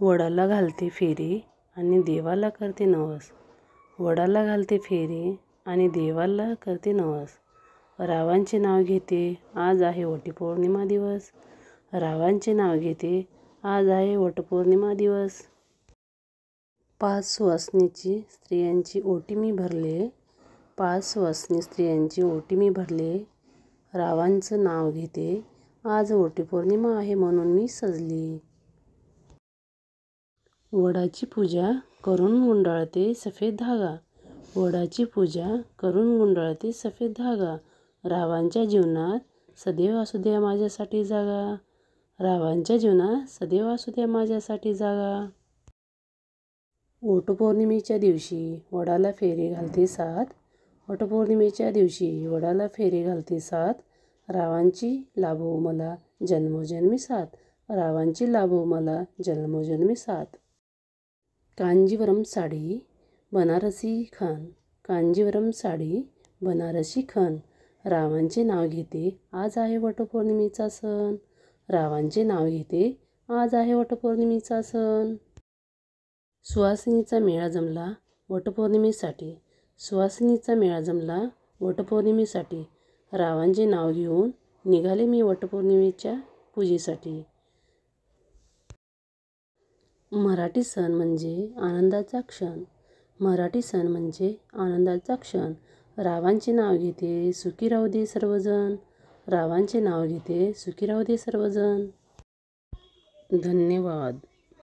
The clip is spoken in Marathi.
वडाला घालते फेरी आणि देवाला करते नवस. वडाला घालते फेरी आणि देवाला करते नवस. रावांचे नाव घेते, आज आहे वटपौर्णिमा दिवस. रावांचे नाव घेते, आज आहे वटपौर्णिमा दिवस. 5 सुवासिनी स्त्रियांची ओटी मी भरले. 5 सुवासिनी स्त्रियांची ओटी मी भरले. रावांचं नाव घेते, आज वटपौर्णिमा आहे म्हणून मी सजली. वडाची पूजा करून गुंडाळते सफेद धागा. वडाची पूजा करून गुंडाळते सफेद धागा. रावांच्या जीवनात सदैव असू द्या माझ्यासाठी जागा. रावांच्या जीवनात सदैव असू द्या माझ्यासाठी जागा. वटपौर्णिमेच्या दिवशी वडाला फेरी घालते सात. वटपौर्णिमेच्या दिवशी वडाला फेरी घालते सात. रावांची लाभो मला जन्मोजन्मी साथ. रावांची लाभो मला जन्मोजन्मी साथ. कांजीवरम साडी बनारसी खण. कांजीवरम साडी बनारसी खण. रावांचे नाव घेते, आज आहे वटपौर्णिमेचा सण. रावांचे नाव घेते, आज आहे वटपौर्णिमेचा सण. सुवासिनीचा मेळा जमला वटपौर्णिमेसाठी. सुवासिनीचा मेळा जमला वटपौर्णिमेसाठी. रावांचे नाव घेऊन निघाले मी वटपौर्णिमेच्या पूजेसाठी. मराठी सण म्हणजे आनंदाचा क्षण. मराठी सण म्हणजे आनंदाचा क्षण. रावांचे नाव घेते, सुखी राहू दे सर्वजण. रावांचे नाव घेते, सुखी राहू दे सर्वजण. धन्यवाद.